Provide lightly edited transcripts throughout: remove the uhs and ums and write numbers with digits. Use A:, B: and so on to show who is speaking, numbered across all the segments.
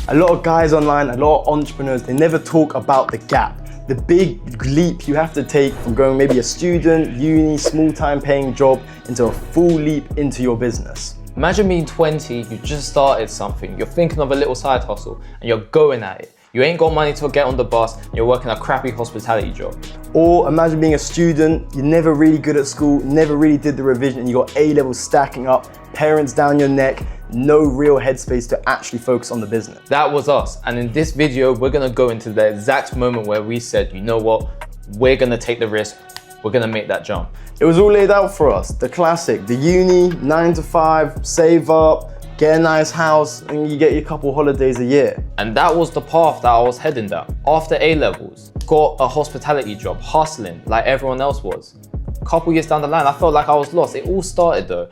A: A lot of guys online, a lot of entrepreneurs, they never talk about the gap. The big leap you have to take from going maybe a student, uni, small-time paying job into a full leap into your business.
B: Imagine being 20, you just started something, you're thinking of a little side hustle, and you're going at it. You ain't got money to get on the bus, and you're working a crappy hospitality job.
A: Or imagine being a student, you're never really good at school, never really did the revision, and you got A-levels stacking up, parents down your neck, no real headspace to actually focus on the business.
B: That was us, and in this video, we're gonna go into the exact moment where we said, you know what, we're gonna take the risk, we're gonna make that jump.
A: It was all laid out for us, the classic, the uni, 9 to 5, save up, get a nice house, and you get your couple holidays a year.
B: And that was the path that I was heading down. After A-levels, got a hospitality job, hustling like everyone else was. A couple years down the line, I felt like I was lost. It all started though.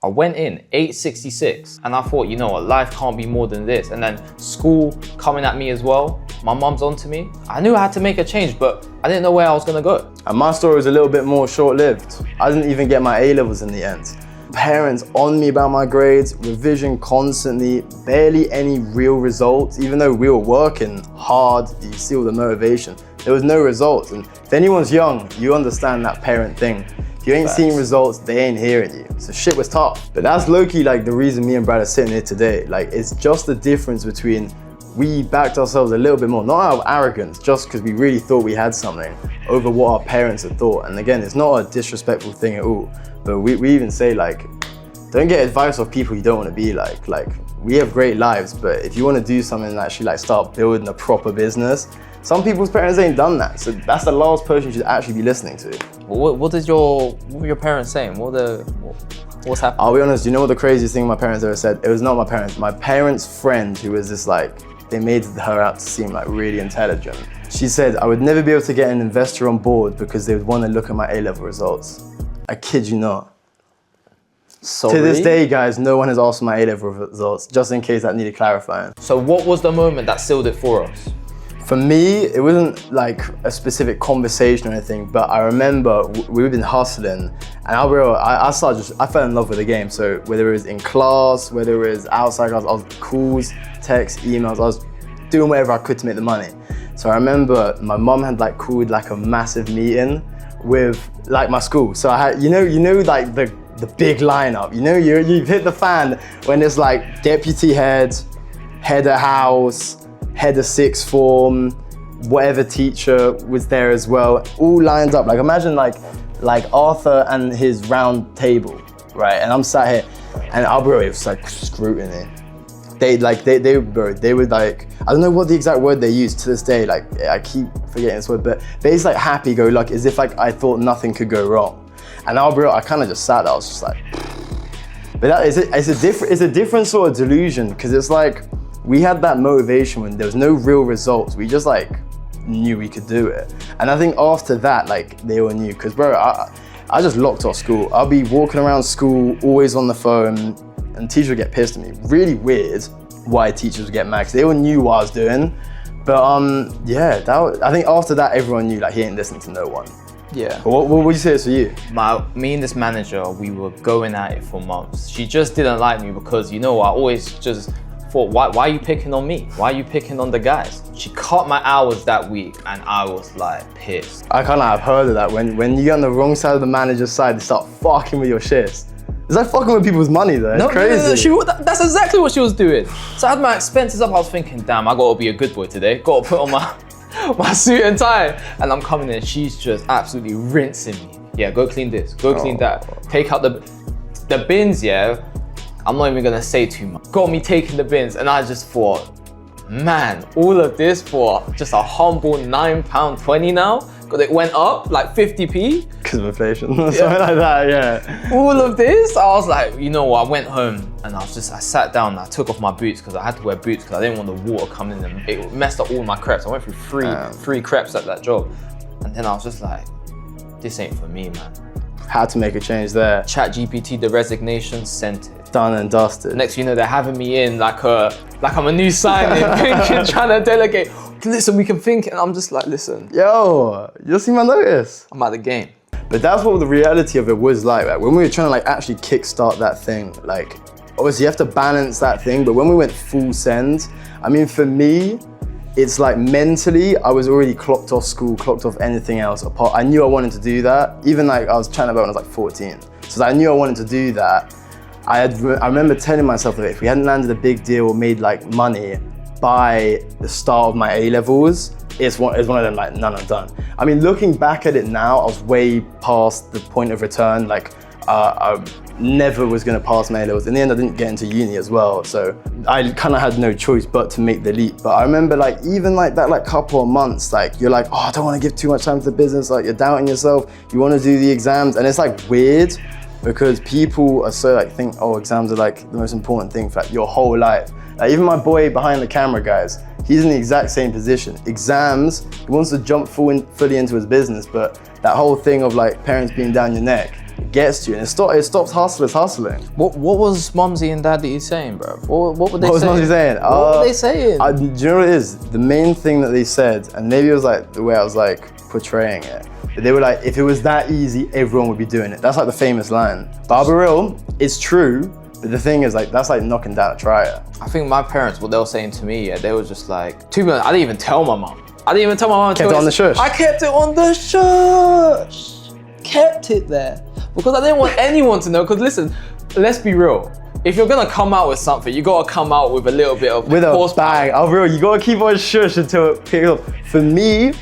B: I went in 866 and I thought, you know what, life can't be more than this. And then school coming at me as well. My mum's onto me. I knew I had to make a change, but I didn't know where I was gonna go.
A: And my story was a little bit more short-lived. I didn't even get my A-levels in the end. Parents on me about my grades, revision constantly, barely any real results. Even though we were working hard, you see all the motivation, there was no results. And if anyone's young, you understand that parent thing. If you ain't seeing results, they ain't hearing you. So shit was tough. But that's low-key like the reason me and Brad are sitting here today. Like, it's just the difference between we backed ourselves a little bit more, not out of arrogance, just because we really thought we had something over what our parents had thought. And again, it's not a disrespectful thing at all, but we even say like, don't get advice of people you don't want to be like. Like, we have great lives, but if you want to do something and actually like start building a proper business, some people's parents ain't done that. So that's the last person you should actually be listening to.
B: What were your parents saying? What's happening?
A: I'll be honest, you know what the craziest thing my parents ever said? It was not my parents. My parents' friend, who was this like, they made her out to seem like really intelligent. She said, I would never be able to get an investor on board because they would want to look at my A-level results. I kid you not.
B: So
A: To this
B: really?
A: day, guys, no one has asked my A-level results, just in case that needed clarifying.
B: So what was the moment that sealed it for us?
A: For me, it wasn't like a specific conversation or anything, but I remember we've been hustling, and I fell in love with the game. So whether it was in class, whether it was outside class, I was calls, texts, emails, I was doing whatever I could to make the money. So I remember my mom had like called like a massive meeting with like my school. So I had, you know like the big lineup, you've hit the fan when it's like deputy head, head of house, head of sixth form, whatever teacher was there as well, all lined up. Like imagine like Arthur and his round table, right? And I'm sat here, and it was like scrutiny. They would like, I don't know what the exact word they used to this day. Like I keep forgetting this word, but it's like happy-go-lucky, as if like I thought nothing could go wrong. And I kind of just sat there. I was just like, but it's a different sort of delusion, because it's like, we had that motivation when there was no real results. We just like knew we could do it. And I think after that, like they all knew, because bro, I just locked off school. I'll be walking around school, always on the phone, and teachers would get pissed at me. Really weird why teachers would get mad, because they all knew what I was doing. But yeah, I think after that, everyone knew like he ain't listening to no one.
B: Yeah.
A: But what would you say is for you?
B: Me and this manager, we were going at it for months. She just didn't like me because, you know, I always just thought, why are you picking on me? Why are you picking on the guys? She cut my hours that week, and I was like pissed.
A: I kind of have heard of that. When you get on the wrong side of the manager's side, they start fucking with your shifts. It's like fucking with people's money though, it's crazy.
B: No, that's exactly what she was doing. So I had my expenses up, I was thinking, damn, I gotta be a good boy today. Gotta put on my suit and tie. And I'm coming in, she's just absolutely rinsing me. Yeah, go clean this, go clean that. Take out the bins, yeah. I'm not even gonna say too much. Got me taking the bins, and I just thought, man, all of this for just a humble £9.20 now? Because it went up like 50p.
A: Because of inflation, something like that, yeah.
B: All of this, I was like, you know what, I went home and I sat down and I took off my boots, because I had to wear boots because I didn't want the water coming in, and it messed up all my crepes. I went through three crepes at that job. And then I was just like, this ain't for me, man.
A: Had to make a change there.
B: ChatGPT, the resignation, sent it.
A: Done and dusted.
B: Next thing you know, they're having me in like I'm a new signing, thinking, trying to delegate. Listen, we can think, and I'm just like, listen.
A: Yo, you see my notice?
B: I'm at the game.
A: But that's what the reality of it was like. When we were trying to like actually kickstart that thing, like obviously you have to balance that thing, but when we went full send, I mean, for me, it's like mentally, I was already clocked off school, clocked off anything else apart. I knew I wanted to do that. Even like I was trying about when I was like 14. So I knew I wanted to do that. I remember telling myself that if we hadn't landed a big deal or made like money by the start of my A-levels, it's one of them like none and done. I mean, looking back at it now, I was way past the point of return. Like I never was gonna pass my A-levels. In the end, I didn't get into uni as well. So I kind of had no choice but to make the leap. But I remember like, even like that like couple of months, like you're like, oh, I don't want to give too much time to the business. Like you're doubting yourself. You want to do the exams. And it's like weird because people are so like think, oh, exams are like the most important thing for like your whole life. Like even my boy behind the camera, guys, he's in the exact same position. Exams, he wants to jump fully into his business, but that whole thing of like parents being down your neck gets to you, and it stops hustlers hustling.
B: What was Mumsy and Daddy saying, bro? What were they saying?
A: What was Mumsy saying?
B: What were they saying?
A: Do you know what it is? The main thing that they said, and maybe it was like the way I was like portraying it, but they were like, if it was that easy, everyone would be doing it. That's like the famous line. But I'll be real, it's true, but the thing is like, that's like knocking down a trier.
B: I think my parents, what they were saying to me, they were just like, to be honest, I didn't even tell my mum. I didn't even tell my mum.
A: Kept it on the shush.
B: I kept it on the shush. Kept it there. Because I didn't want anyone to know, because listen, let's be real. If you're gonna come out with something, you gotta come out with a little bit of
A: a bang. I'll be real, you gotta keep on shush until it picks up. For me,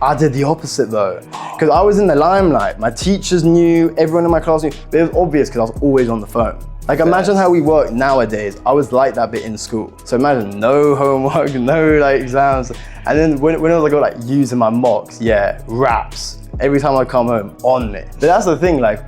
A: I did the opposite though, because I was in the limelight. My teachers knew, everyone in my class knew, but it was obvious because I was always on the phone. Like imagine how we work nowadays. I was like that bit in school. So imagine no homework, no like exams. And then when I was like using my mocks, yeah, raps. Every time I come home, on me. But that's the thing, like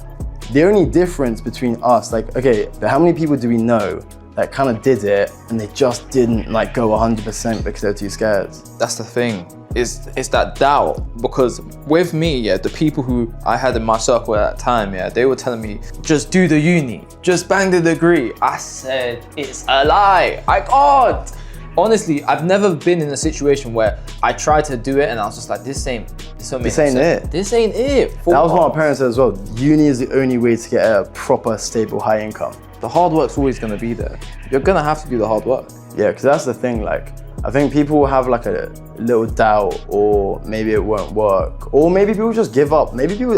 A: the only difference between us, like, okay, but how many people do we know that kind of did it and they just didn't like go 100% because they're too scared?
B: That's the thing. It's that doubt, because with me, yeah, the people who I had in my circle at that time, yeah, they were telling me, just do the uni, just bang the degree. I said, it's a lie, I can't. Honestly, I've never been in a situation where I tried to do it and I was just like, this ain't it. This ain't it.
A: That was what my parents said as well. Uni is the only way to get a proper, stable, high income.
B: The hard work's always gonna be there. You're gonna have to do the hard work.
A: Yeah, because that's the thing, like, I think people will have like a little doubt, or maybe it won't work, or maybe people just give up. Maybe people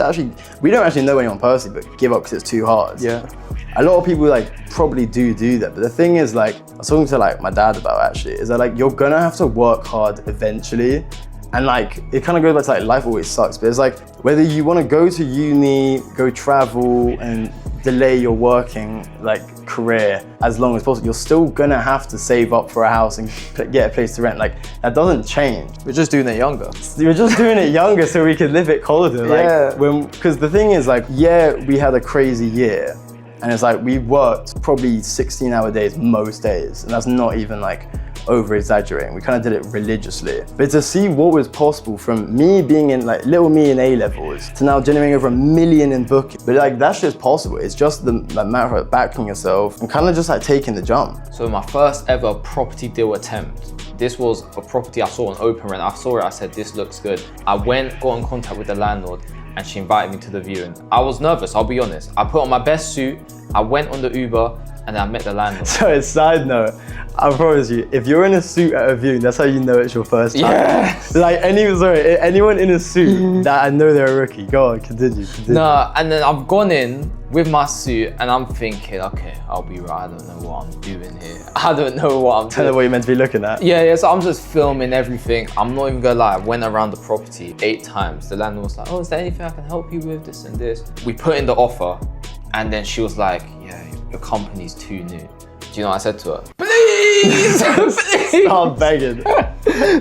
A: we don't actually know anyone personally, but give up because it's too hard.
B: Yeah.
A: A lot of people like probably do that, but the thing is, like, I was talking to like my dad about actually, is that like you're gonna have to work hard eventually. And like, it kind of goes back to like, life always sucks, but it's like, whether you want to go to uni, go travel and delay your working like career as long as possible, you're still gonna have to save up for a house and get a place to rent. Like, that doesn't change.
B: We're just doing it younger.
A: We're just doing it younger so we can live it colder. Like,
B: yeah.
A: Because the thing is like, yeah, we had a crazy year, and it's like, we worked probably 16-hour days most days, and that's not even like over exaggerating. We kind of did it religiously. But to see what was possible from me being in like little me in A-levels to now generating over 1 million in booking, but like that's just possible. It's just the matter of backing yourself and kind of just like taking the jump.
B: So my first ever property deal attempt, this was a property I saw on Open Rent. I saw it, I said, this looks good. I got in contact with the landlord and she invited me to the viewing. I was nervous, I'll be honest. I put on my best suit, I went on the Uber, and I met the landlord.
A: So, side note, I promise you, if you're in a suit at a viewing, that's how you know it's your first time.
B: Yes.
A: Like anyone in a suit that I know they're a rookie. Go on, continue.
B: No, and then I've gone in with my suit and I'm thinking, okay, I'll be right. I don't know what I'm doing here. I don't know what I'm doing.
A: Tell them what you're meant to be looking at.
B: Yeah, so I'm just filming everything. I'm not even gonna lie, I went around the property 8 times. The landlord was like, oh, is there anything I can help you with, this and this? We put in the offer and then she was like, yeah, your company's too new. Do you know what I said to her? Please, please.
A: Stop begging.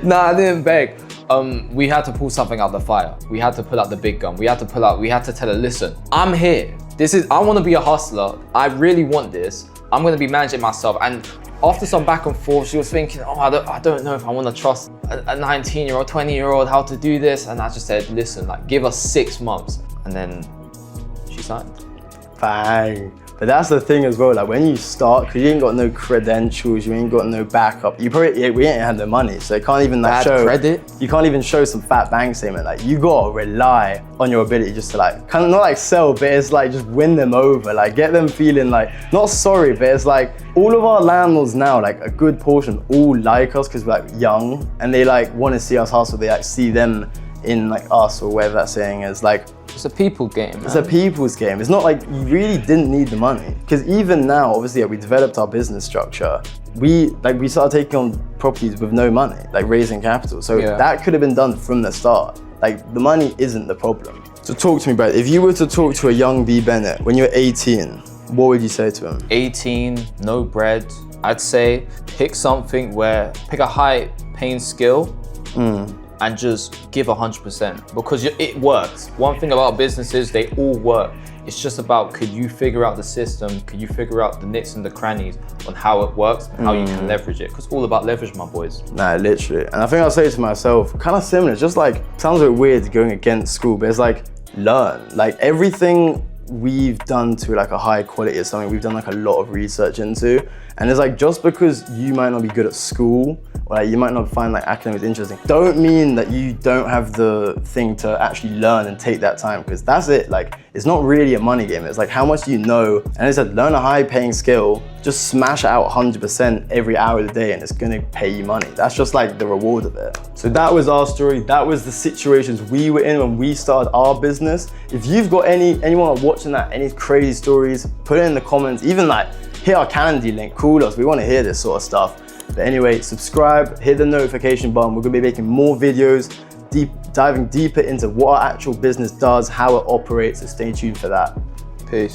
B: Nah, I didn't beg. We had to pull something out the fire. We had to pull out the big gun. We had to tell her, listen, I'm here. I want to be a hustler. I really want this. I'm going to be managing myself. And after some back and forth, she was thinking, oh, I don't know if I want to trust a 19-year-old, 20-year-old how to do this. And I just said, listen, like, give us 6 months. And then she signed.
A: Bang. But that's the thing as well, like when you start, because you ain't got no credentials, you ain't got no backup, we ain't had no money, so you can't even like
B: Bad credit.
A: You can't even show some fat bank statement. Like you gotta rely on your ability just to like, kind of not like sell, but it's like just win them over, like get them feeling like, not sorry, but it's like all of our landlords now, like a good portion, all like us because we're like young and they like want to see us hustle, they like see them in like us or whatever that saying is. Like
B: It's a people game, man.
A: it's a people's game. It's not like you really didn't need the money. Because even now, obviously, we developed our business structure. We started taking on properties with no money, like raising capital. So that could have been done from the start. Like the money isn't the problem. So talk to me about it. If you were to talk to a young B Bennett when you're 18, what would you say to him?
B: 18, no bread. I'd say pick a high paying skill and just give 100% because it works. One thing about businesses, they all work. It's just about, could you figure out the system? Could you figure out the nits and the crannies on how it works and how you can leverage it? Because it's all about leverage, my boys.
A: Nah, literally. And I think I'll say to myself, kind of similar, just like, sounds a bit weird going against school, but it's like, learn. Like everything we've done to like a high quality is something we've done like a lot of research into. And it's like, just because you might not be good at school or like you might not find like academics interesting, don't mean that you don't have the thing to actually learn and take that time, because that's it. Like, it's not really a money game. It's like, how much do you know? And it's like, learn a high paying skill, just smash it out 100% every hour of the day and it's gonna pay you money. That's just like the reward of it. So that was our story. That was the situations we were in when we started our business. If you've got anyone watching that, any crazy stories, put it in the comments. Even like, hit our Calendly link, call us. We want to hear this sort of stuff. But anyway, subscribe, hit the notification button. We're gonna be making more videos, diving deeper into what our actual business does, how it operates, so stay tuned for that.